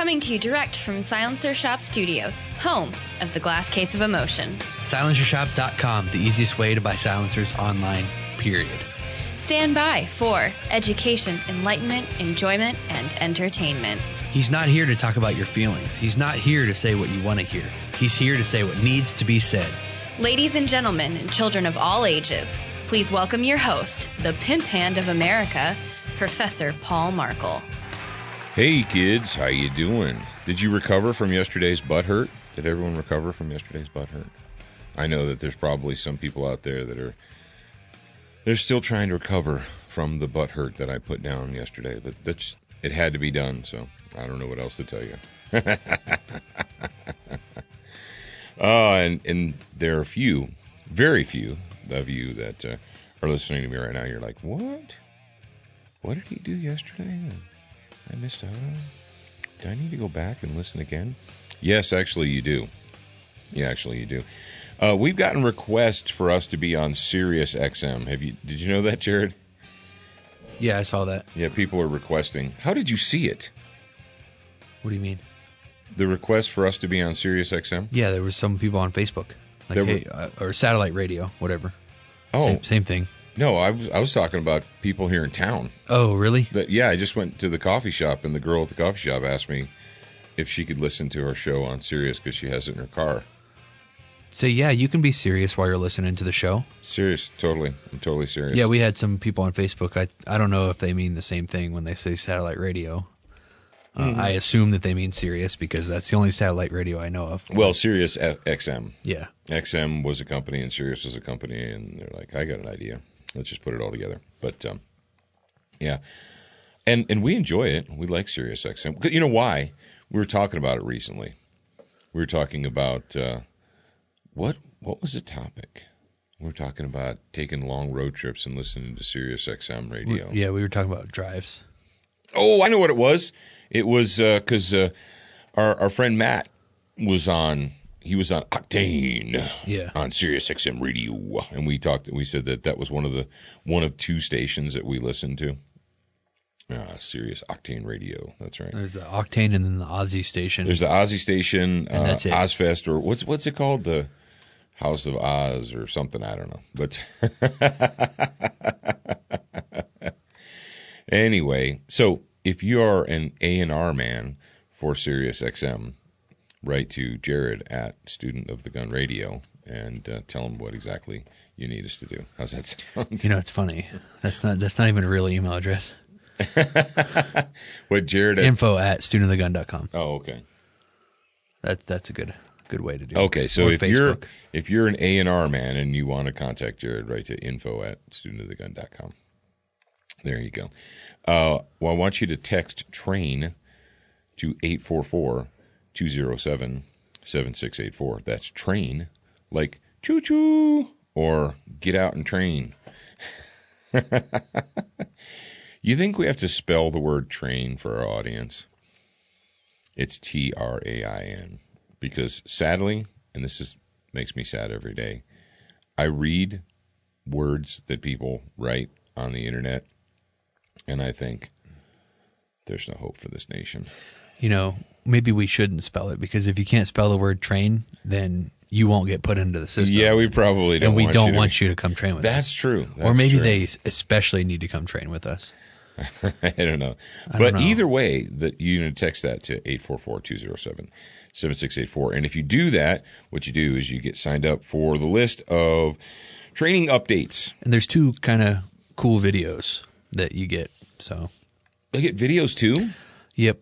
Coming to you direct from Silencer Shop Studios, home of the Glass Case of Emotion. SilencerShop.com, the easiest way to buy silencers online, period. Stand by for education, enlightenment, enjoyment, and entertainment. He's not here to talk about your feelings. He's not here to say what you want to hear. He's here to say what needs to be said. Ladies and gentlemen, and children of all ages, please welcome your host, the pimp hand of America, Professor Paul Markle. Hey kids, how you doing? Did you recover from yesterday's butt hurt? Did everyone recover from yesterday's butt hurt? I know that there's probably some people out there that they're still trying to recover from the butt hurt that I put down yesterday, but it had to be done, so I don't know what else to tell you. And there are few, very few of you that are listening to me right now. You're like, what? What did he do yesterday? I missed out on. Do I need to go back and listen again? Yes, actually you do. Yeah, actually you do. We've gotten requests for us to be on Sirius XM. Did you know that, Jared? Yeah, I saw that. Yeah, people are requesting. How did you see it? What do you mean? The request for us to be on Sirius XM? Yeah, there were some people on Facebook. Like, or satellite radio, whatever. Oh. Same thing. No, I was talking about people here in town. Oh, really? Yeah, I just went to the coffee shop, and the girl at the coffee shop asked me if she could listen to our show on Sirius because she has it in her car. So, yeah, you can be serious while you're listening to the show. Serious, totally. I'm totally serious. Yeah, we had some people on Facebook. I don't know if they mean the same thing when they say satellite radio. I assume that they mean Sirius because that's the only satellite radio I know of. Well, Sirius XM. Yeah. XM was a company and Sirius was a company, and they're like, I got an idea. Let's just put it all together. But, yeah. And we enjoy it. We like Sirius XM. You know why? We were talking about it recently. We were talking about, what was the topic? We were talking about taking long road trips and listening to Sirius XM radio. Yeah, we were talking about drives. Oh, I know what it was. It was because our friend Matt was on. He was on Octane, on Sirius XM radio, and we talked. We said that was one of two stations that we listened to. Sirius Octane Radio. That's right. There's the Octane and then the Aussie station. There's the Aussie station, and that's it. Ozfest, or what's it called? The House of Oz or something. I don't know. But anyway, so if you are an A&R man for Sirius XM, write to Jared at Student of the Gun Radio and tell him what exactly you need us to do. How's that sound? You know, it's funny. That's not even a real email address. What, Jared? Info at studentofthegun.com. Oh, okay. That's a good way to do it. Okay, so if you're an A&R man and you want to contact Jared, write to info at studentofthegun.com. There you go. Well, I want you to text TRAIN to 844-207-7684. That's TRAIN, like choo-choo, or get out and train. You think we have to spell the word train for our audience? It's TRAIN. Because sadly, and makes me sad every day, I read words that people write on the internet, and I think there's no hope for this nation. You know, maybe we shouldn't spell it, because if you can't spell the word train, then you won't get put into the system. Yeah, we probably don't. And we don't want you to come train with us. That's true. Or maybe they especially need to come train with us. I don't know. But either way, that you need to text that to 844-207-7684. And if you do that, what you do is you get signed up for the list of training updates. And there's two kind of cool videos that you get. So they get videos too? Yep.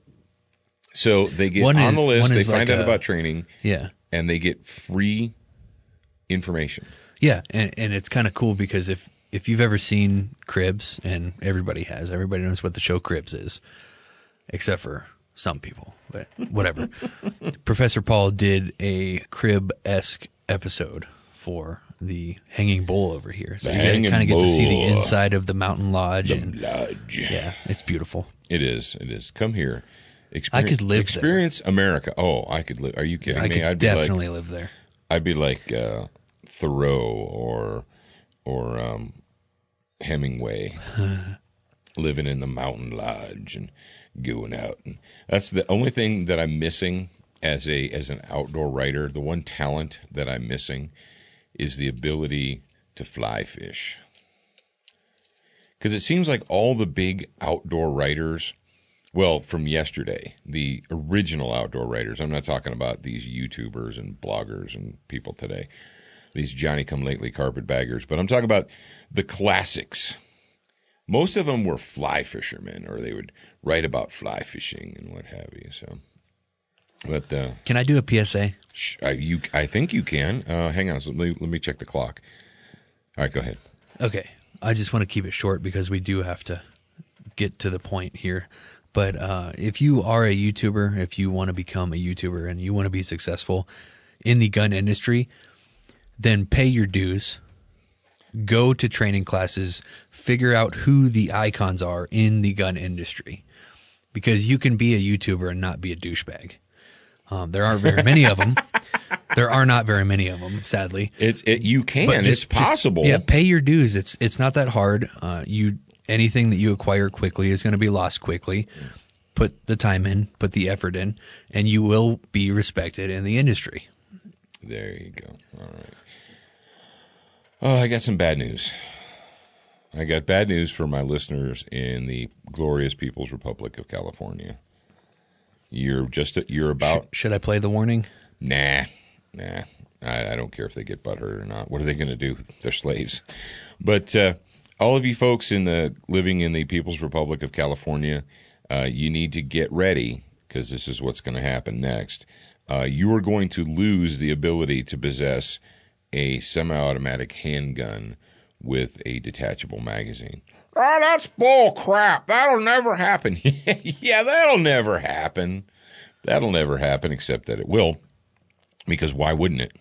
So they get on the list, they find out about training. Yeah. And they get free information. Yeah, and it's kind of cool because if you've ever seen Cribs, and everybody knows what the show Cribs is, except for some people, but whatever. Professor Paul did a Crib-esque episode for the Hanging Bull over here. So you kind of get to see the inside of the mountain lodge. Lodge. Yeah, it's beautiful. It is. Come here. I could live Experience there. America. Oh, I could live. Are you kidding me? I'd definitely live there. I'd be like Thoreau or Hemingway, living in the mountain lodge and going out. And that's the only thing that I'm missing as an outdoor writer. The one talent that I'm missing is the ability to fly fish. Because it seems like all the big outdoor writers, well, from yesterday, the original outdoor writers, I'm not talking about these YouTubers and bloggers and people today, these Johnny-come-lately carpetbaggers, but I'm talking about the classics. Most of them were fly fishermen, or they would write about fly fishing and what have you. So, but can I do a PSA? I think you can. Hang on, so let me check the clock. All right, go ahead. Okay, I just want to keep it short because we do have to get to the point here. But if you are a YouTuber, if you want to become a YouTuber and you want to be successful in the gun industry, then pay your dues. Go to training classes, figure out who the icons are in the gun industry, because you can be a YouTuber and not be a douchebag. There aren't very many of them. There are not very many of them, sadly. You can. It's possible. Pay your dues. It's not that hard. Anything that you acquire quickly is going to be lost quickly. Put the time in, put the effort in, and you will be respected in the industry. There you go. All right. Oh, I got some bad news. I got bad news for my listeners in the glorious People's Republic of California. You're about... Should I play the warning? Nah. I don't care if they get butthurt or not. What are they going to do? They're slaves. But all of you folks living in the People's Republic of California, you need to get ready, because this is what's going to happen next. You are going to lose the ability to possess a semi-automatic handgun with a detachable magazine. Oh, that's bull crap. That'll never happen. Yeah, that'll never happen. That'll never happen, except that it will. Because why wouldn't it?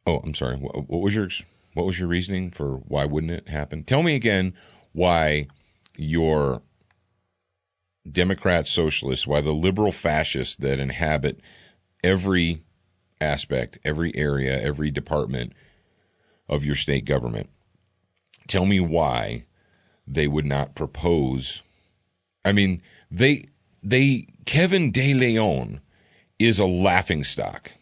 Oh, I'm sorry. What was your reasoning for why wouldn't it happen? Tell me again why your Democrat socialists, why the liberal fascists that inhabit every aspect, every area, every department of your state government, tell me why they would not propose. I mean, Kevin De Leon is a laughingstock.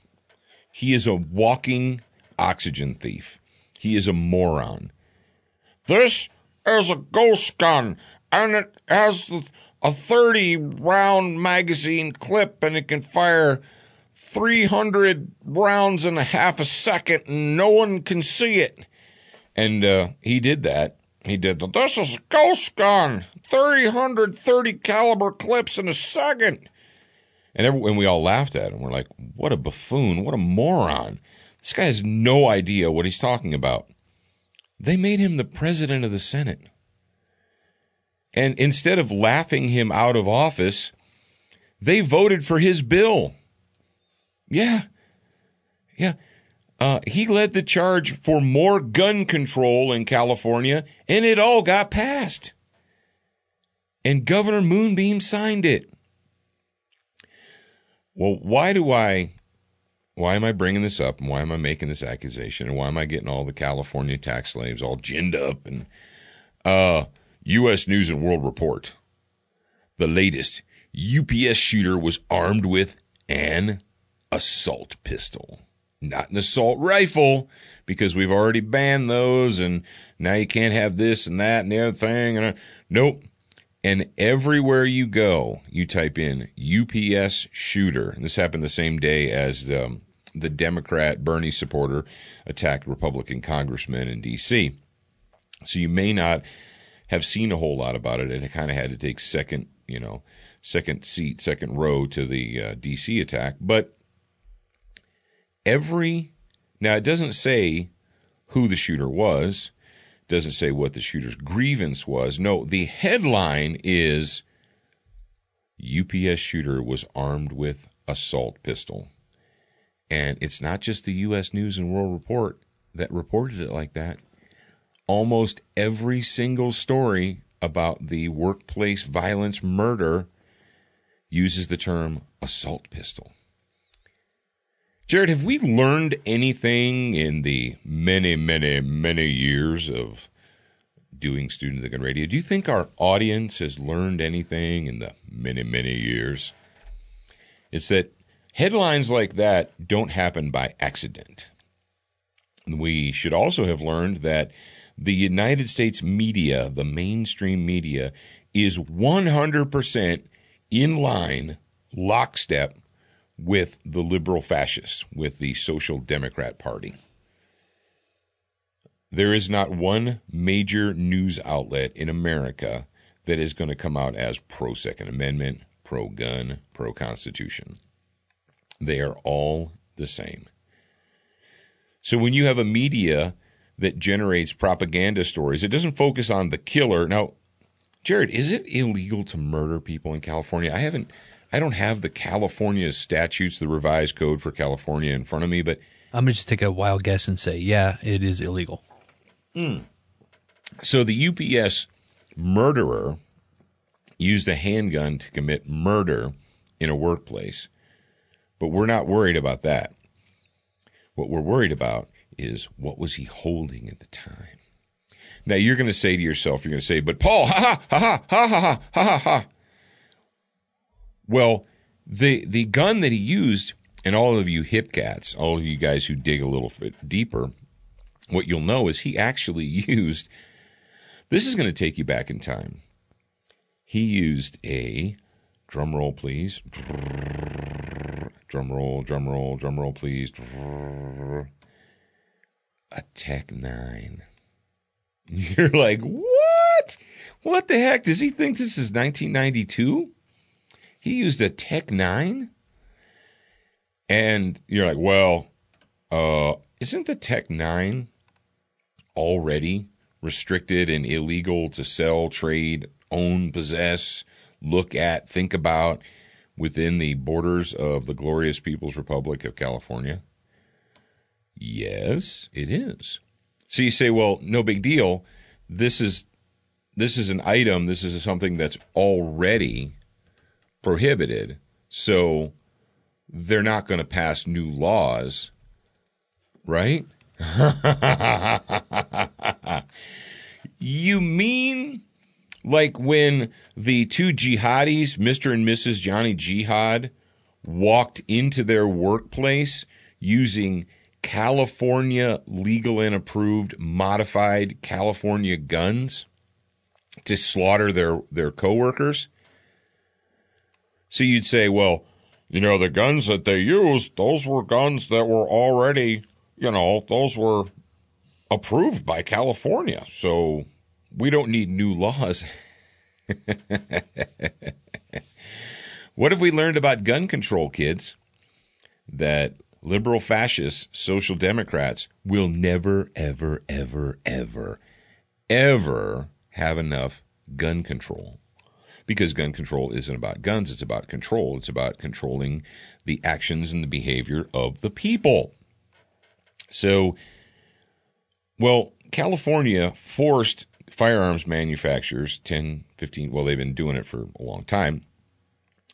He is a walking oxygen thief. He is a moron. This is a ghost gun, and it has a 30-round magazine clip, and it can fire 300 rounds in a half a second, and no one can see it. And he did that. He did the, this is a ghost gun, 330 caliber clips in a second. And we all laughed at him. We're like, what a buffoon, what a moron. This guy has no idea what he's talking about. They made him the president of the Senate. And instead of laughing him out of office, they voted for his bill. Yeah. He led the charge for more gun control in California, and it all got passed. And Governor Moonbeam signed it. Well, why am I bringing this up, and why am I making this accusation, and why am I getting all the California tax slaves all ginned up? And U.S. News and World Report, the latest, UPS shooter was armed with an assault pistol. Not an assault rifle, because we've already banned those, and now you can't have this and that and the other thing. Nope. And everywhere you go, you type in UPS shooter. And this happened the same day as the Democrat Bernie supporter attacked Republican congressmen in D.C. So you may not have seen a whole lot about it. It kind of had to take second row to the D.C. attack. But now it doesn't say who the shooter was. Doesn't say what the shooter's grievance was. No, the headline is UPS shooter was armed with assault pistol. And it's not just the U.S. News and World Report that reported it like that. Almost every single story about the workplace violence murder uses the term assault pistol. Jared, have we learned anything in the many, many, many years of doing Student of the Gun Radio. Do you think our audience has learned anything in the many, many years? It's that headlines like that don't happen by accident. We should also have learned that the United States media, the mainstream media, is 100% in line, lockstep with the liberal fascists, with the Social Democrat Party. There is not one major news outlet in America that is going to come out as pro-Second Amendment, pro-gun, pro-Constitution. They are all the same. So when you have a media that generates propaganda stories, it doesn't focus on the killer. Now, Jared, is it illegal to murder people in California? I don't have the California statutes, the revised code for California in front of me, but I'm going to just take a wild guess and say, yeah, it is illegal. So the UPS murderer used a handgun to commit murder in a workplace, but we're not worried about that. What we're worried about is what was he holding at the time. Now you're going to say to yourself, you're going to say, but Paul, ha ha ha ha ha ha ha ha ha. Well, the gun that he used, and all of you hip cats, all of you guys who dig a little bit deeper, what you'll know is he actually used, this is going to take you back in time. He used a, drum roll please, drum roll please, a Tech 9. You're like, what? What the heck? Does he think this is 1992? He used a Tech 9? And you're like, well, isn't the Tech 9 already restricted and illegal to sell, trade, own, possess, look at, think about within the borders of the glorious People's Republic of California? Yes, it is. So you say, well, no big deal. This is an item, this is something that's already prohibited. So they're not going to pass new laws, right? You mean like when the two jihadis, Mr. and Mrs. Johnny Jihad, walked into their workplace using California legal and approved modified California guns to slaughter their coworkers? So you'd say, well, you know, the guns that they used, those were guns that were already, those were approved by California. So we don't need new laws. What have we learned about gun control, kids? That liberal fascists, social democrats will never, ever, ever, ever, ever have enough gun control. Because gun control isn't about guns, it's about control. It's about controlling the actions and the behavior of the people. So, well, California forced firearms manufacturers, 10, 15, well, they've been doing it for a long time.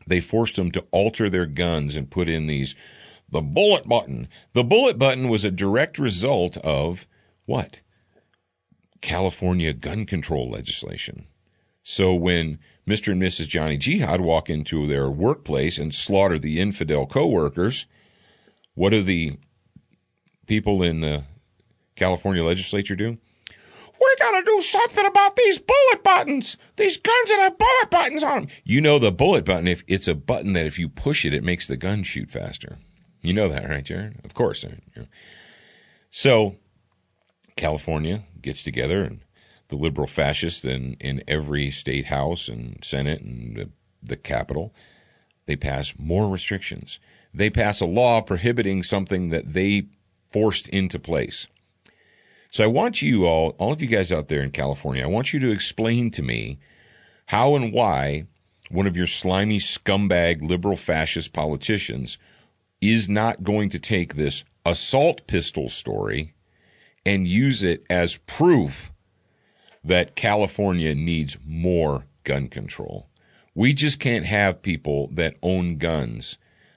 They forced them to alter their guns and put in the bullet button. The bullet button was a direct result of what? California gun control legislation. So when Mr. and Mrs. Johnny Jihad walk into their workplace and slaughter the infidel coworkers, what do the people in the California legislature do? We got to do something about these bullet buttons. These guns that have bullet buttons on them. You know the bullet button, if it's a button that if you push it, it makes the gun shoot faster. You know that, right, Jared? Of course. So California gets together, and the liberal fascists in every state house and Senate and the Capitol, they pass more restrictions. They pass a law prohibiting something that they forced into place. So I want you all of you guys out there in California, I want you to explain to me how and why one of your slimy scumbag liberal fascist politicians is not going to take this assault pistol story and use it as proof that California needs more gun control. We just can't have people that own guns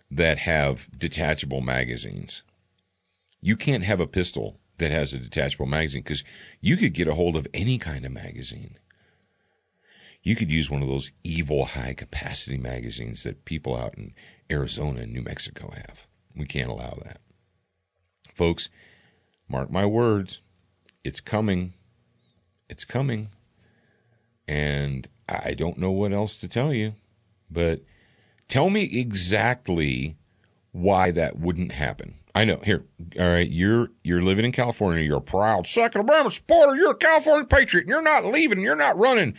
that have detachable magazines. You can't have a pistol that has a detachable magazine, because you could get a hold of any kind of magazine. You could use one of those evil high-capacity magazines that people out in Arizona and New Mexico have. We can't allow that. Folks, mark my words, it's coming. It's coming. And I don't know what else to tell you, but tell me exactly why that wouldn't happen. I know. Here, all right, you're living in California. You're a proud Second Amendment supporter. You're a California patriot, and you're not leaving. You're not running.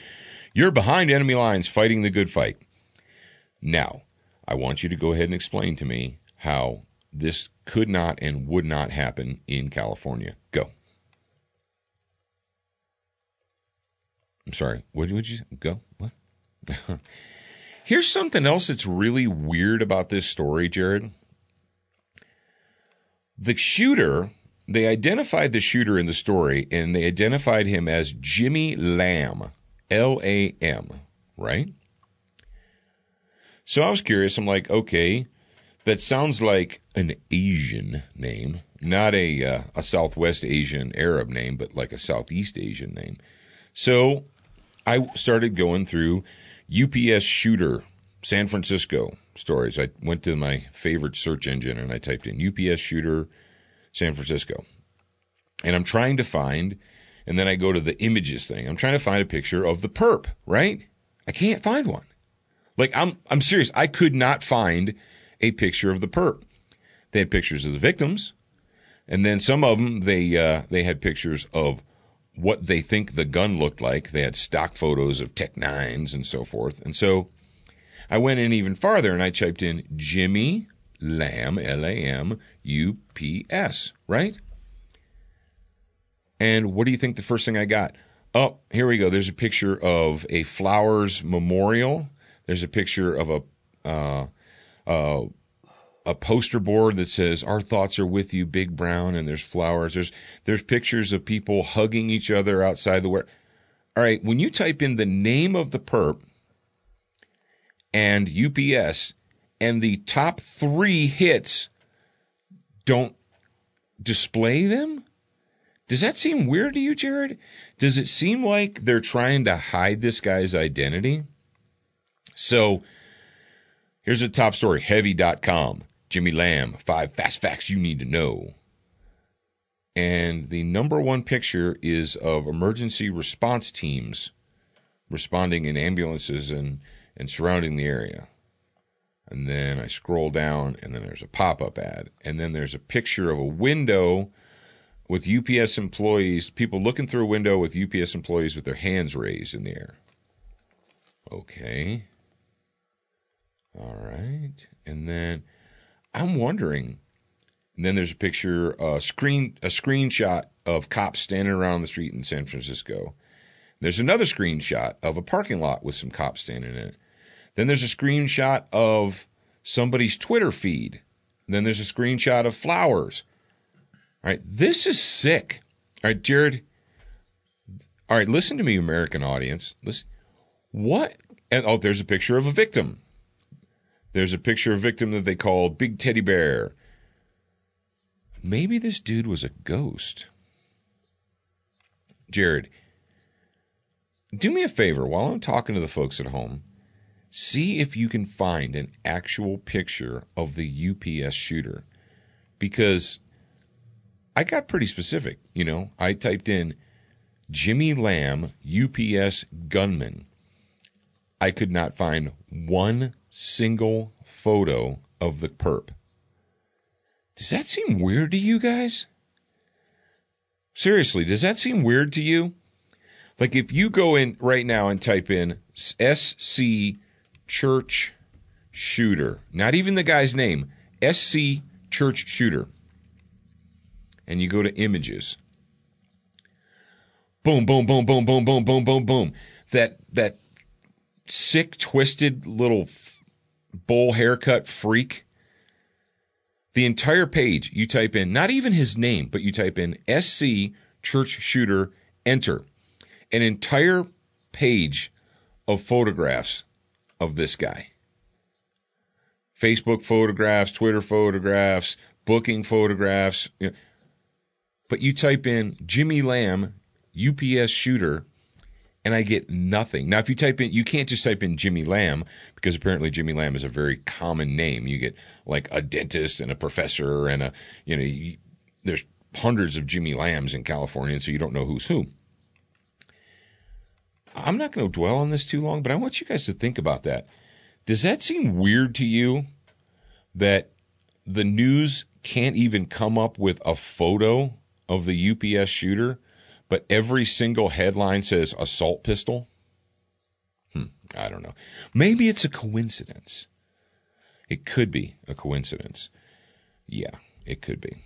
You're behind enemy lines fighting the good fight. Now, I want you to go ahead and explain to me how this could not and would not happen in California. Go. I'm sorry. What would you go? What? Here's something else that's really weird about this story, Jared. The shooter, they identified the shooter in the story, and they identified him as Jimmy Lamb, L-A-M, right? So I was curious. I'm like, okay, that sounds like an Asian name, not a Southwest Asian Arab name, but like a Southeast Asian name. So I started going through UPS shooter San Francisco stories. I went to my favorite search engine and I typed in UPS shooter San Francisco. And I'm trying to find, and then I go to the images thing. I'm trying to find a picture of the perp, right? I can't find one. Like, I'm serious. I could not find a picture of the perp. They had pictures of the victims, and then some of them, they had pictures of what they think the gun looked like. They had stock photos of Tech 9s and so forth. And so I went in even farther, and I typed in Jimmy Lamb, L-A-M, U-P-S, right? And what do you think the first thing I got? Oh, here we go. There's a picture of a Flowers Memorial. There's a picture of a poster board that says, "Our thoughts are with you, Big Brown," and there's flowers. There's pictures of people hugging each other outside the where. All right, when you type in the name of the perp and UPS, and the top 3 hits don't display them, does that seem weird to you, Jared? Does it seem like they're trying to hide this guy's identity? So here's a top story, heavy.com. Jimmy Lamb, 5 fast facts you need to know. And the number 1 picture is of emergency response teams responding in ambulances and surrounding the area. And then I scroll down, and then there's a pop-up ad. And then there's a picture of a window with UPS employees, people looking through a window with UPS employees with their hands raised in the air. Okay. All right. And then I'm wondering, and then there's a picture, a screenshot of cops standing around the street in San Francisco. There's another screenshot of a parking lot with some cops standing in it. Then there's a screenshot of somebody's Twitter feed. Then there's a screenshot of flowers. All right, this is sick. All right, Jared. All right, listen to me, American audience. Listen. What? And there's a picture of a victim. There's a picture of a victim that they call Big Teddy Bear. Maybe this dude was a ghost. Jared, do me a favor while I'm talking to the folks at home. See if you can find an actual picture of the UPS shooter. Because I got pretty specific. You know, I typed in Jimmy Lamb, UPS gunman. I could not find one single photo of the perp. Does that seem weird to you guys? Seriously, does that seem weird to you? Like if you go in right now and type in SC Church Shooter, not even the guy's name, SC Church Shooter, and you go to images. Boom, boom, boom, boom, boom, boom, boom, boom, boom. That sick, twisted little bowl haircut freak. The entire page, you type in, not even his name, but you type in SC Church Shooter, enter. An entire page of photographs of this guy. Facebook photographs, Twitter photographs, booking photographs. You know, But you type in Jimmy Lamb, UPS shooter, and I get nothing. Now, if you type in, you can't just type in Jimmy Lamb, because apparently Jimmy Lamb is a very common name. You get like a dentist and a professor and there's hundreds of Jimmy Lambs in California, and so you don't know who's who. I'm not going to dwell on this too long, but I want you guys to think about that. Does that seem weird to you that the news can't even come up with a photo of the UPS shooter, but every single headline says assault pistol? I don't know. Maybe it's a coincidence. It could be a coincidence. Yeah, it could be.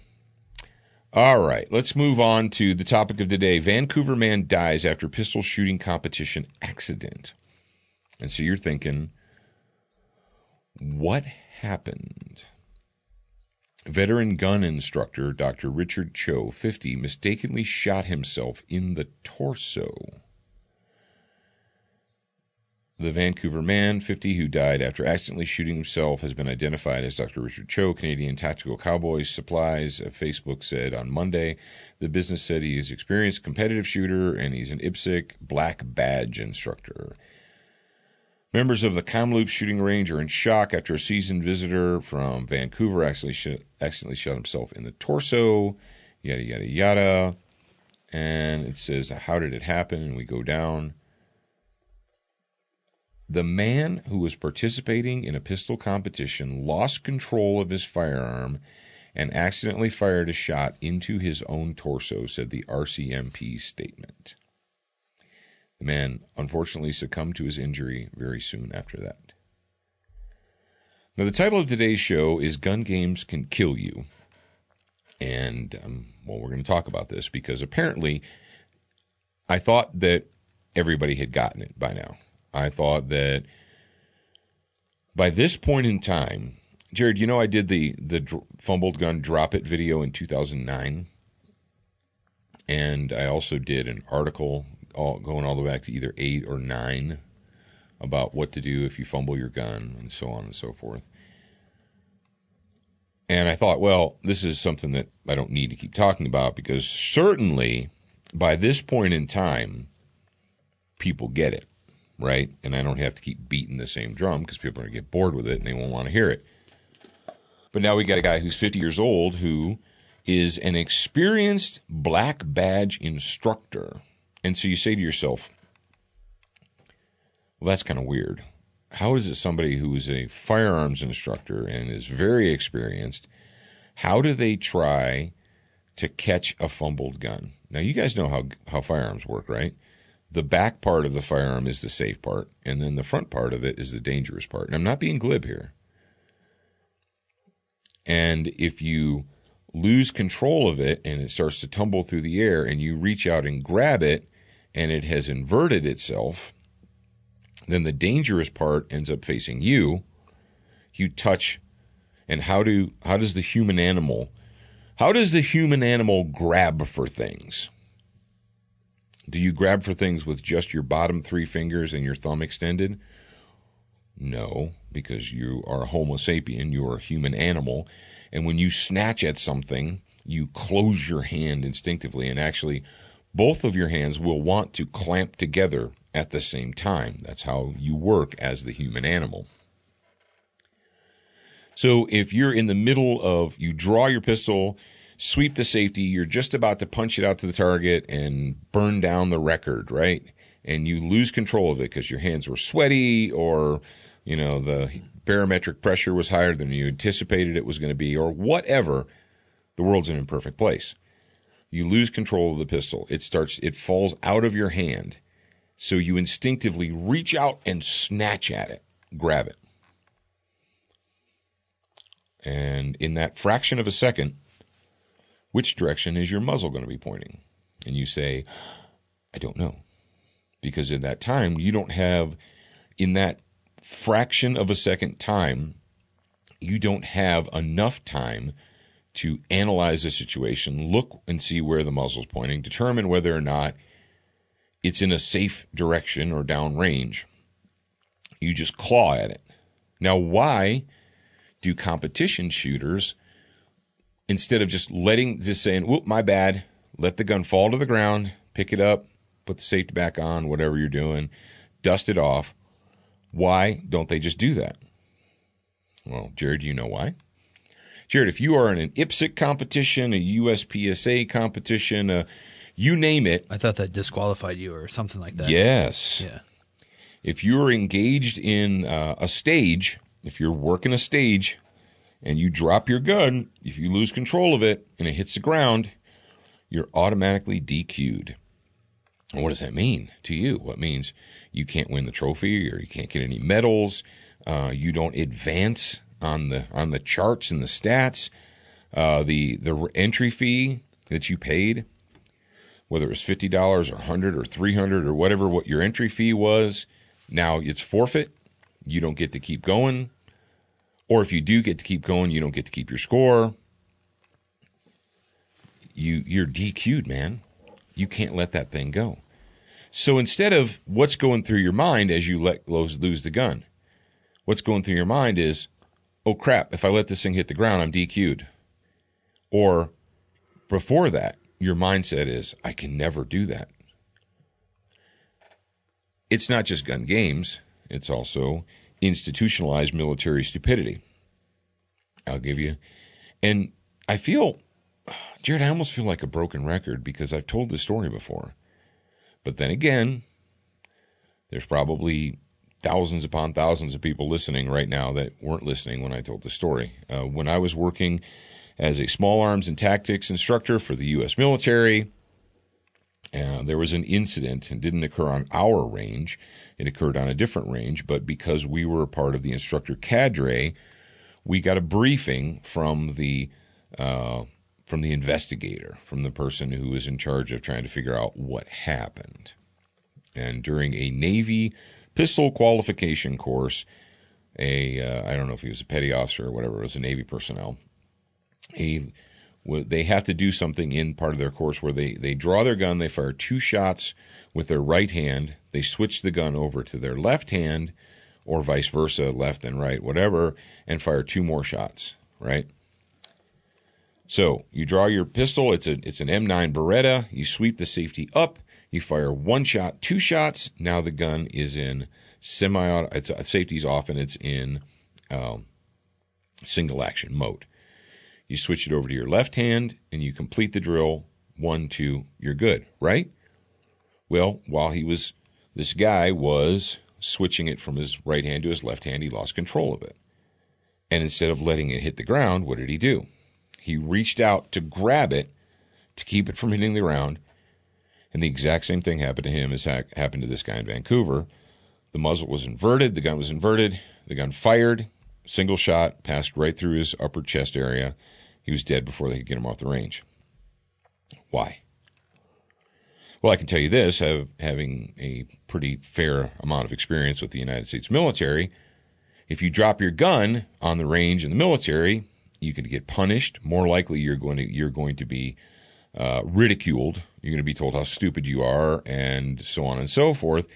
All right, let's move on to the topic of the day. Vancouver man dies after pistol shooting competition accident. And so you're thinking, what happened? Veteran gun instructor Dr. Richard Cho, 50, mistakenly shot himself in the torso. The Vancouver man, 50, who died after accidentally shooting himself has been identified as Dr. Richard Cho, Canadian Tactical Cowboy Supplies. Facebook said on Monday. The business said he is an experienced competitive shooter and he's an IPSC black badge instructor. Members of the Kamloops shooting range are in shock after a seasoned visitor from Vancouver accidentally shot himself in the torso, yada, yada, yada. And it says, how did it happen? And we go down. The man who was participating in a pistol competition lost control of his firearm and accidentally fired a shot into his own torso, said the RCMP statement. The man unfortunately succumbed to his injury very soon after that. Now, the title of today's show is Gun Games Can Kill You. And, we're going to talk about this because apparently I thought that everybody had gotten it by now. I thought that by this point in time, Jared, I did the fumbled gun drop it video in 2009. And I also did an article going all the way back to either 8 or 9 about what to do if you fumble your gun and so on and so forth. And I thought, well, this is something that I don't need to keep talking about because certainly by this point in time, people get it, right? And I don't have to keep beating the same drum because people are going to get bored with it and they won't want to hear it. But now we got a guy who's 50 years old who is an experienced black badge instructor. And so you say to yourself, well, that's kind of weird. How is it somebody who is a firearms instructor and is very experienced, how do they try to catch a fumbled gun? Now, you guys know how firearms work, right? The back part of the firearm is the safe part, and then the front part of it is the dangerous part. And I'm not being glib here. And if you lose control of it and it starts to tumble through the air and you reach out and grab it and it has inverted itself, then the dangerous part ends up facing you. You touch, and how does the human animal grab for things? Do you grab for things with just your bottom 3 fingers and your thumb extended? No, because you are a Homo sapien, you are a human animal, and when you snatch at something, you close your hand instinctively, and actually both of your hands will want to clamp together at the same time. That's how you work as the human animal. So if you're in the middle of, you draw your pistol, sweep the safety, you're just about to punch it out to the target and burn down the record, right? And you lose control of it because your hands were sweaty or, the barometric pressure was higher than you anticipated it was going to be or whatever. The world's an imperfect place. You lose control of the pistol. It falls out of your hand. So you instinctively reach out and snatch at it, grab it. And in that fraction of a second, which direction is your muzzle going to be pointing? And you say, I don't know. Because in that time, you don't have, in that fraction of a second time, you don't have enough time to analyze the situation, look and see where the muzzle's pointing, determine whether or not it's in a safe direction or downrange. You just claw at it. Now, why do competition shooters, instead of just saying, whoop, my bad, let the gun fall to the ground, pick it up, put the safety back on, whatever you're doing, dust it off. Why don't they just do that? Well, Jared, you know why? Jared, if you are in an IPSC competition, a USPSA competition, you name it. I thought that disqualified you or something like that. Yes. Yeah. If you're engaged in a stage, if you're working a stage and you drop your gun, if you lose control of it and it hits the ground, you're automatically DQ'd. And what does that mean to you? Well, it means you can't win the trophy, or you can't get any medals. You don't advance on the charts and the stats. The entry fee that you paid, whether it was $50 or $100 or $300 or whatever what your entry fee was, now it's forfeit. You don't get to keep going. Or if you do get to keep going, you don't get to keep your score. You're DQ'd, man. You can't let that thing go. So instead of what's going through your mind as you let lose the gun, what's going through your mind is, oh crap, if I let this thing hit the ground, I'm DQ'd. Or before that, your mindset is, I can never do that. It's not just gun games. It's also institutionalized military stupidity. I'll give you. And I feel, Jared, I almost feel like a broken record because I've told this story before. But then again, there's probably thousands upon thousands of people listening right now that weren't listening when I told the story. When I was working as a small arms and tactics instructor for the U.S. military, there was an incident, and didn't occur on our range. It occurred on a different range, but because we were a part of the instructor cadre, we got a briefing from the investigator, from the person who was in charge of trying to figure out what happened. And during a Navy pistol qualification course, I don't know if he was a petty officer or whatever, it was a Navy personnel, they have to do something in part of their course where they draw their gun, they fire 2 shots with their right hand, they switch the gun over to their left hand, or vice versa, left and right, whatever, and fire 2 more shots, right? So you draw your pistol, it's an M9 Beretta, you sweep the safety up, you fire 1 shot, 2 shots, now the gun is in semi-auto, safety's off and it's in single action mode. You switch it over to your left hand and you complete the drill, 1, 2, you're good, right? Well, while this guy was switching it from his right hand to his left hand, he lost control of it. And instead of letting it hit the ground, what did he do? He reached out to grab it to keep it from hitting the ground. And the exact same thing happened to him as happened to this guy in Vancouver. The muzzle was inverted. The gun was inverted. The gun fired. Single shot, passed right through his upper chest area. He was dead before they could get him off the range. Why? Well, I can tell you this, having a pretty fair amount of experience with the United States military, if you drop your gun on the range in the military, you can get punished. More likely, you're going to be ridiculed. You're going to be told how stupid you are, and so on and so forth.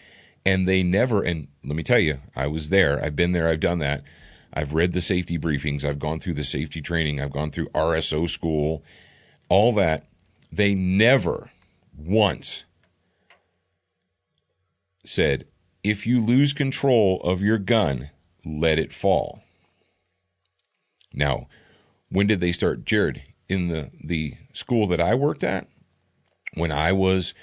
And they never. And let me tell you, I was there. I've been there. I've done that. I've read the safety briefings. I've gone through the safety training. I've gone through RSO school. All that. They never once said, if you lose control of your gun, let it fall. Now, when did they start, Jared? In the school that I worked at, when I was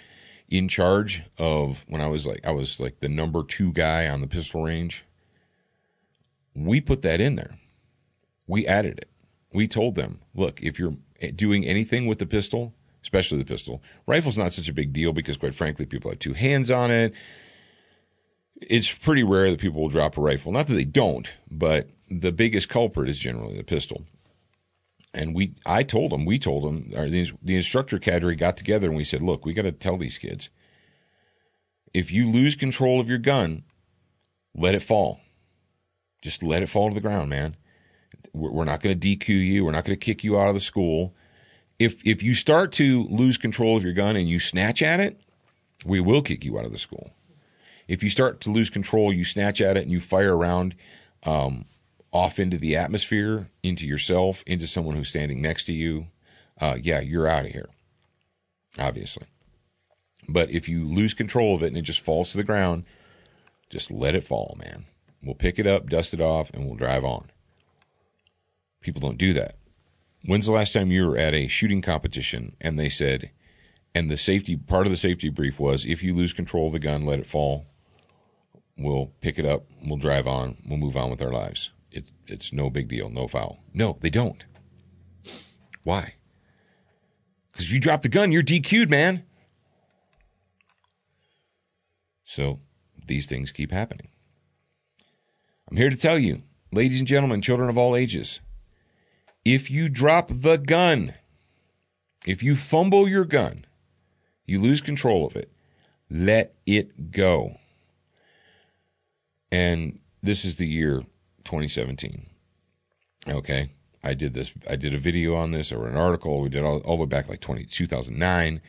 in charge of, I was like the number 2 guy on the pistol range, we put that in there. We added it. We told them, look, if you're doing anything with the pistol, especially the pistol, rifle's not such a big deal because, quite frankly, people have 2 hands on it. It's pretty rare that people will drop a rifle. Not that they don't, but the biggest culprit is generally the pistol. And we told them, the instructor cadre got together and we said, look, we got to tell these kids, if you lose control of your gun, let it fall. Just let it fall to the ground, man. We're not going to DQ you. We're not going to kick you out of the school. If you start to lose control of your gun and you snatch at it, we will kick you out of the school. If you start to lose control, you snatch at it and you fire around off into the atmosphere, into yourself, into someone who's standing next to you, you're out of here. obviously. But if you lose control of it and it just falls to the ground, just let it fall, man. We'll pick it up, dust it off, and we'll drive on. People don't do that. When's the last time you were at a shooting competition and they said, and the safety, part of the safety brief was, if you lose control of the gun, let it fall. We'll pick it up, we'll drive on, we'll move on with our lives. It's no big deal, no foul. No, they don't. Why? Because if you drop the gun, you're DQ'd, man. So these things keep happening. I'm here to tell you, ladies and gentlemen, children of all ages, if you drop the gun, if you fumble your gun, you lose control of it, let it go. And this is the year 2017. Okay? I did a video on this, or an article. We did all the way back like 2009.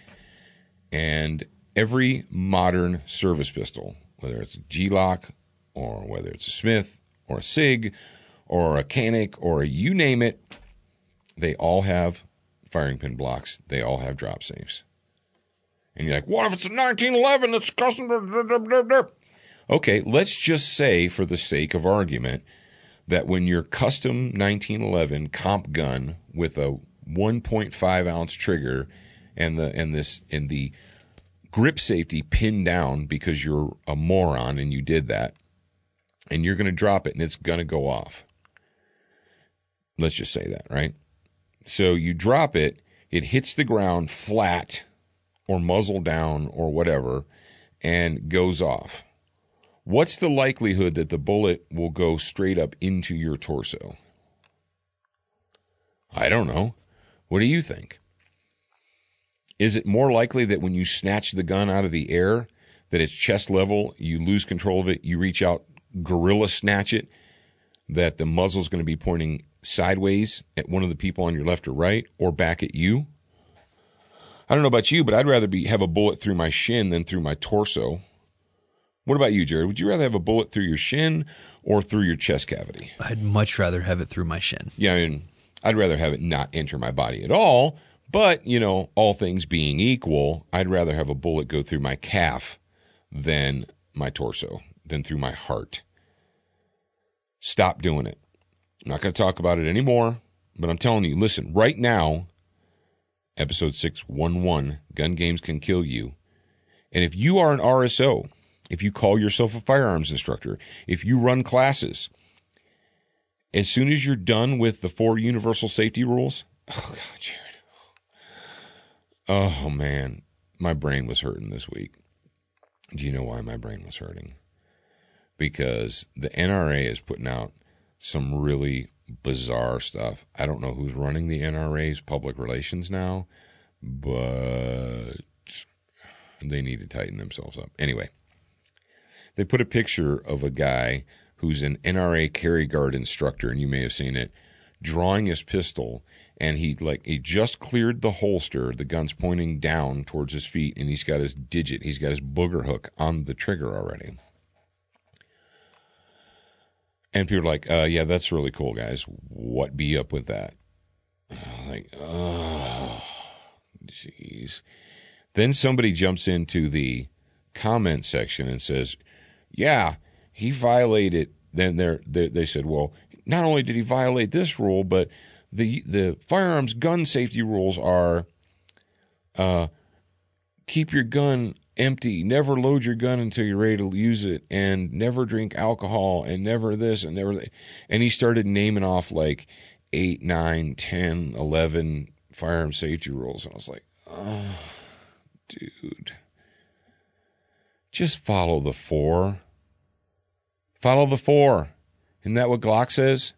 And every modern service pistol, whether it's a G-Lock or whether it's a Smith or a SIG or a Canic or you name it, they all have firing pin blocks. They all have drop safes. And you're like, what if it's a 1911 that's custom? Okay, let's just say, for the sake of argument, that when your custom 1911 comp gun with a 1.5 ounce trigger and the grip safety pinned down because you're a moron and you did that, and you're going to drop it and it's going to go off. Let's just say that, right? So you drop it, it hits the ground flat or muzzle down or whatever and goes off. What's the likelihood that the bullet will go straight up into your torso? I don't know. What do you think? Is it more likely that when you snatch the gun out of the air, that it's chest level, you lose control of it, you reach out, gorilla snatch it, that the muzzle's going to be pointing sideways at one of the people on your left or right, or back at you? I don't know about you, but I'd rather have a bullet through my shin than through my torso. What about you, Jared? Would you rather have a bullet through your shin or through your chest cavity? I'd much rather have it through my shin. Yeah, I mean, I'd rather have it not enter my body at all, but, you know, all things being equal, I'd rather have a bullet go through my calf than my torso, than through my heart. Stop doing it. I'm not going to talk about it anymore, but I'm telling you, listen, right now, episode 611, Gun Games Can Kill You. And if you are an RSO, if you call yourself a firearms instructor, if you run classes, as soon as you're done with the 4 universal safety rules, oh, God, Jared. Oh, man, my brain was hurting this week. Do you know why my brain was hurting? Because the NRA is putting out some really bizarre stuff. I don't know who's running the NRA's public relations now, but they need to tighten themselves up. Anyway, they put a picture of a guy who's an NRA carry guard instructor, and you may have seen it, drawing his pistol, and he just cleared the holster. The gun's pointing down towards his feet, and he's got his booger hook on the trigger already. And people are like, yeah, that's really cool, guys. What be up with that? Like, oh, jeez. Then somebody jumps into the comment section and says, yeah, he violated. Then they said, well, not only did he violate this rule, but the firearms gun safety rules are keep your gun empty, never load your gun until you're ready to use it, and never drink alcohol, and never this, and never that. And he started naming off like 8, 9, 10, 11 firearm safety rules. And I was like, oh, dude. Just follow the 4. Follow the 4. Isn't that what Glock says?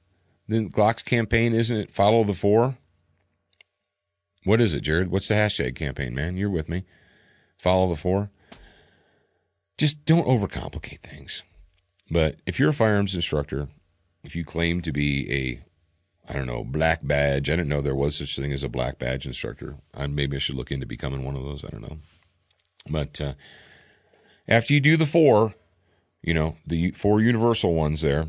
Then Glock's campaign, isn't it follow the 4? What is it, Jared? What's the hashtag campaign, man? You're with me. Follow the 4. Just don't overcomplicate things. But if you're a firearms instructor, if you claim to be black badge, I didn't know there was such a thing as a black badge instructor. Maybe I should look into becoming one of those. I don't know. But after you do the 4, the 4 universal ones there,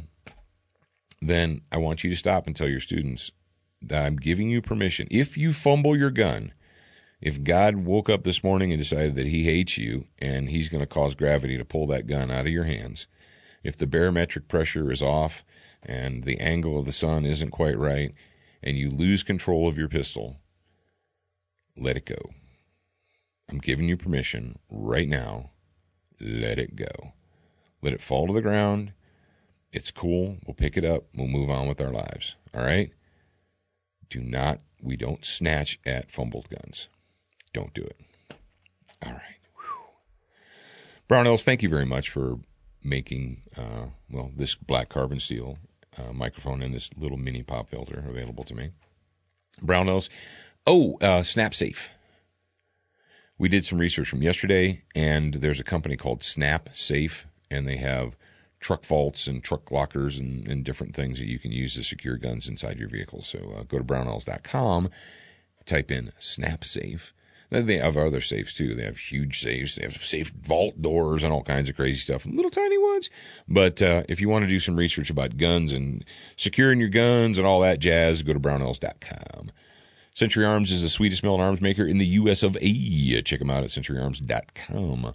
then I want you to stop and tell your students that I'm giving you permission. If you fumble your gun, If God woke up this morning and decided that he hates you and he's going to cause gravity to pull that gun out of your hands, if the barometric pressure is off and the angle of the sun isn't quite right and you lose control of your pistol, let it go. I'm giving you permission right now. Let it go. Let it fall to the ground. It's cool. We'll pick it up. We'll move on with our lives. All right? We don't snatch at fumbled guns. Don't do it. All right. Whew. Brownells, thank you very much for making, this black carbon steel microphone and this little mini pop filter available to me. Brownells. Snap Safe. We did some research from yesterday, and there's a company called Snap Safe, and they have truck vaults and truck lockers and different things that you can use to secure guns inside your vehicle. So go to brownells.com, type in Snap Safe. Then they have other safes too. They have huge safes. They have safe vault doors and all kinds of crazy stuff, little tiny ones. But if you want to do some research about guns and securing your guns and all that jazz, go to brownells.com. Century Arms is the sweetest melon arms maker in the U.S. of A. Check them out at centuryarms.com.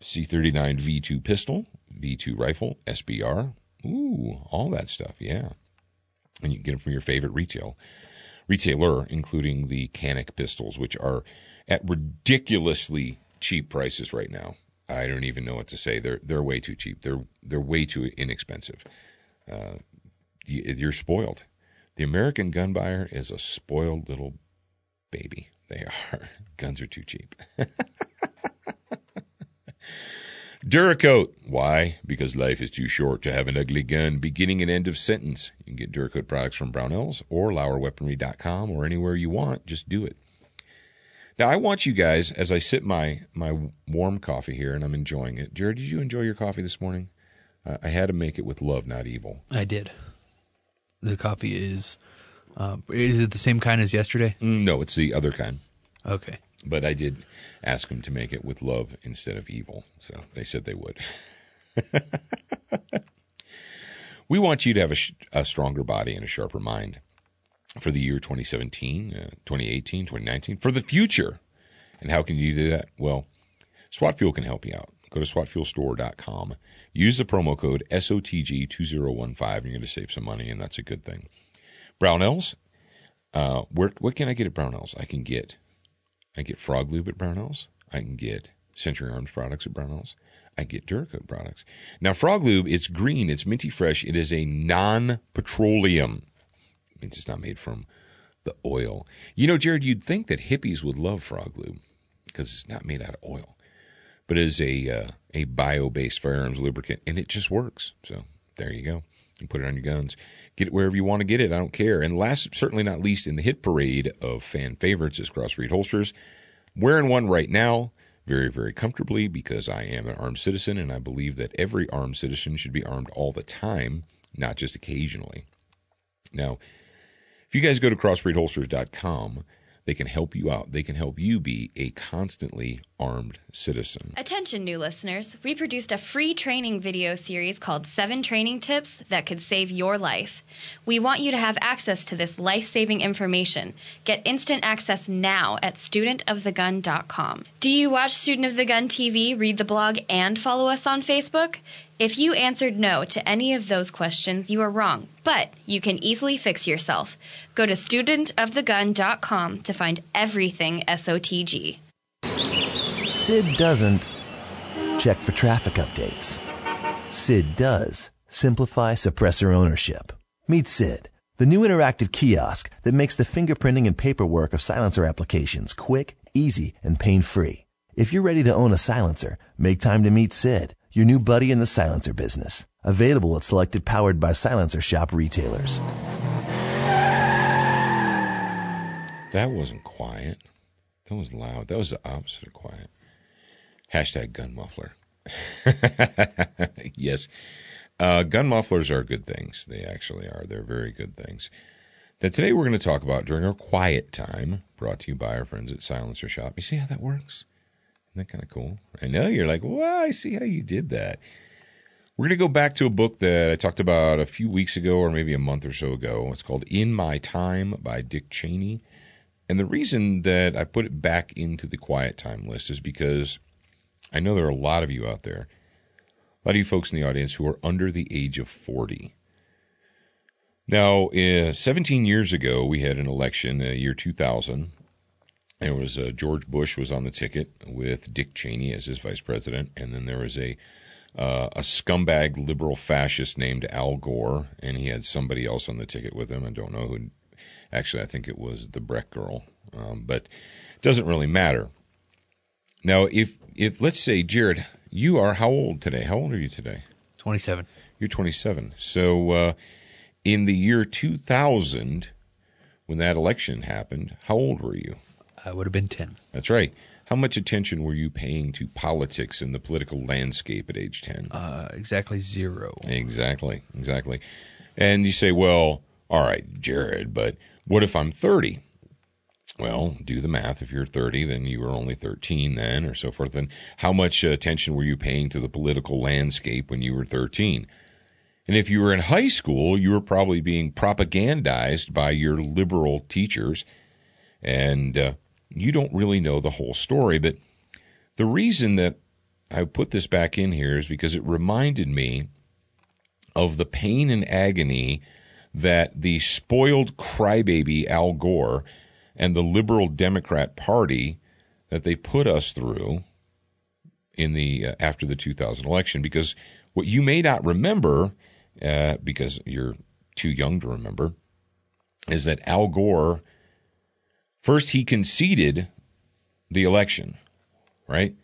C39 V2 pistol, V2 rifle, SBR. Ooh, all that stuff, yeah. And you can get them from your favorite retailer, including the Canic pistols, which are at ridiculously cheap prices right now. I don't even know what to say. They're way too cheap. They're way too inexpensive. You're spoiled. The American gun buyer is a spoiled little baby. They are. Guns are too cheap. Duracoat. Why? Because life is too short to have an ugly gun. Beginning and end of sentence. You can get Duracoat products from Brownells or LauerWeaponry.com or anywhere you want. Just do it. Now, I want you guys, as I sip my warm coffee here and I'm enjoying it. Jared, did you enjoy your coffee this morning? I had to make it with love, not evil. I did. The coffee is it the same kind as yesterday? No, it's the other kind. Okay. But I did ask them to make it with love instead of evil. So they said they would. We want you to have a stronger body and a sharper mind for the year 2017, 2018, 2019, for the future. And how can you do that? Well, SWAT Fuel can help you out. Go to SWATfuelstore.com. Use the promo code SOTG2015, and you're going to save some money, and that's a good thing. Brownells. What can I get at Brownells? I get Frog Lube at Brownells. I can get Century Arms products at Brownells. I get Duracoat products. Now, Frog Lube, it's green. It's minty fresh. It is a non-petroleum. It means it's not made from the oil. You know, Jared, you'd think that hippies would love Frog Lube because it's not made out of oil. But it is a bio-based firearms lubricant, and it just works. So there you go. You can put it on your guns. Get it wherever you want to get it. I don't care. And last, certainly not least, in the hit parade of fan favorites is Crossbreed Holsters. Wearing one right now, very, very comfortably, because I am an armed citizen, and I believe that every armed citizen should be armed all the time, not just occasionally. Now, if you guys go to crossbreedholsters.com, they can help you out. They can help you be a constantly armed citizen. Attention, new listeners. We produced a free training video series called 7 Training Tips That Could Save Your Life. We want you to have access to this life-saving information. Get instant access now at studentofthegun.com. Do you watch Student of the Gun TV, read the blog, and follow us on Facebook? If you answered no to any of those questions, you are wrong, but you can easily fix yourself. Go to studentofthegun.com to find everything SOTG. Sid doesn't check for traffic updates. Sid does simplify suppressor ownership. Meet Sid, the new interactive kiosk that makes the fingerprinting and paperwork of silencer applications quick, easy, and pain-free. If you're ready to own a silencer, make time to meet Sid, your new buddy in the silencer business. Available at selected Powered by Silencer shop retailers. That wasn't quiet. That was loud. That was the opposite of quiet. Hashtag gun muffler. Yes. Gun mufflers are good things. They actually are. They're very good things. Now, today we're going to talk about during our quiet time, brought to you by our friends at Silencer Shop. You see how that works? Isn't that kind of cool? I know. You're like, well, I see how you did that. We're going to go back to a book that I talked about a few weeks ago or maybe a month or so ago. It's called In My Time by Dick Cheney. And the reason that I put it back into the quiet time list is because I know there are a lot of you out there, a lot of you folks in the audience who are under the age of 40. Now, 17 years ago, we had an election, year 2000. And it was George Bush was on the ticket with Dick Cheney as his vice president. And then there was a scumbag liberal fascist named Al Gore, and he had somebody else on the ticket with him. I don't know who. Actually, I think it was the Breck girl, but it doesn't really matter. Now, if let's say, Jared, you are how old today? How old are you today? 27. You're 27. So in the year 2000, when that election happened, how old were you? I would have been 10. That's right. How much attention were you paying to politics and the political landscape at age 10? Exactly 0. Exactly. And you say, well, all right, Jared, but what if I'm 30? Well, do the math. If you're 30, then you were only 13 then, or so forth. And how much attention were you paying to the political landscape when you were 13? And if you were in high school, you were probably being propagandized by your liberal teachers, and you don't really know the whole story. But the reason that I put this back in here is because it reminded me of the pain and agony that the spoiled crybaby Al Gore and the liberal Democrat Party that they put us through in the after the 2000 election. Because what you may not remember, because you're too young to remember, is that Al Gore, first he conceded the election, right?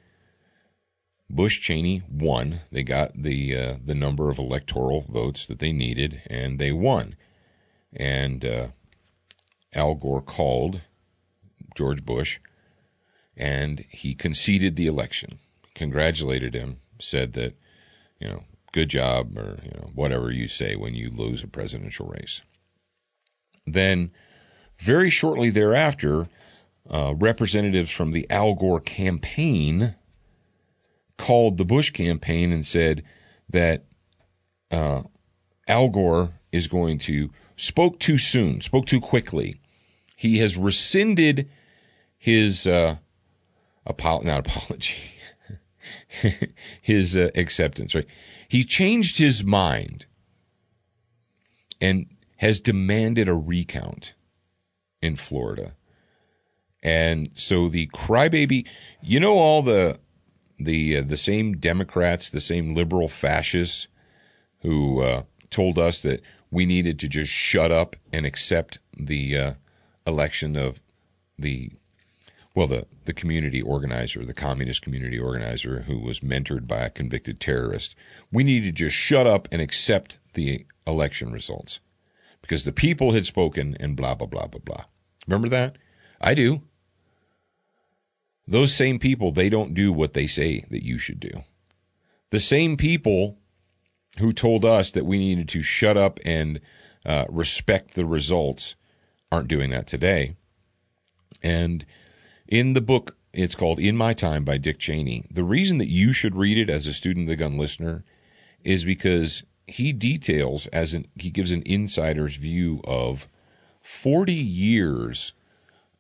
Bush Cheney won. They got the number of electoral votes that they needed, and they won. And Al Gore called George Bush, and he conceded the election, congratulated him, said that, good job, or, whatever you say when you lose a presidential race. Then, very shortly thereafter, representatives from the Al Gore campaign called the Bush campaign and said that Al Gore is going to spoke too soon, spoke too quickly. He has rescinded his his acceptance. Right? He changed his mind and has demanded a recount in Florida. And so the crybaby, all the same Democrats, the same liberal fascists who told us that we needed to just shut up and accept the election of the community organizer, the communist community organizer who was mentored by a convicted terrorist. We needed to just shut up and accept the election results because the people had spoken and blah, blah, blah, blah, blah. Remember that? I do. Those same people, they don't do what they say that you should do. The same people who told us that we needed to shut up and respect the results aren't doing that today. And in the book, it's called In My Time by Dick Cheney. The reason that you should read it as a student of the gun listener is because he details, he gives an insider's view of 40 years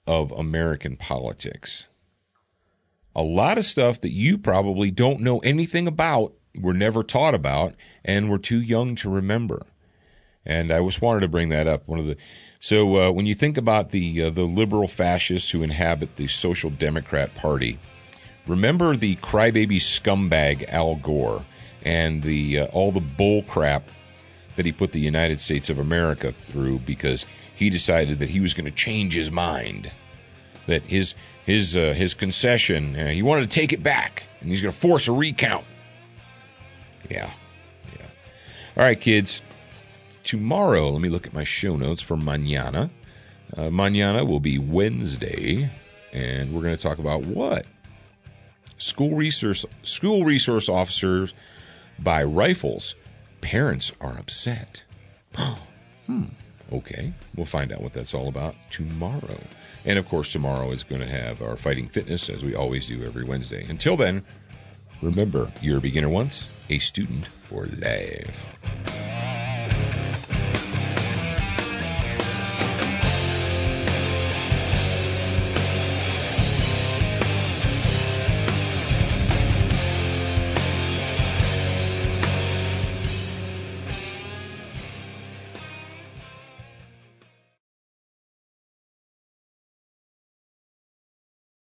of American politics. A lot of stuff that you probably don't know anything about, were never taught about, and were too young to remember. And I just wanted to bring that up. So when you think about the liberal fascists who inhabit the Social Democrat Party, remember the crybaby scumbag Al Gore and all the bull crap that he put the United States of America through because he decided that he was going to change his mind, that his concession, he wanted to take it back, and he's going to force a recount. Yeah. All right, kids. Tomorrow, let me look at my show notes for mañana. Mañana will be Wednesday, and we're going to talk about what? School resource officers buy rifles. Parents are upset. Okay, we'll find out what that's all about tomorrow. And, of course, tomorrow is going to have our Fighting Fitness, as we always do every Wednesday. Until then, remember, you're a beginner once, a student for life.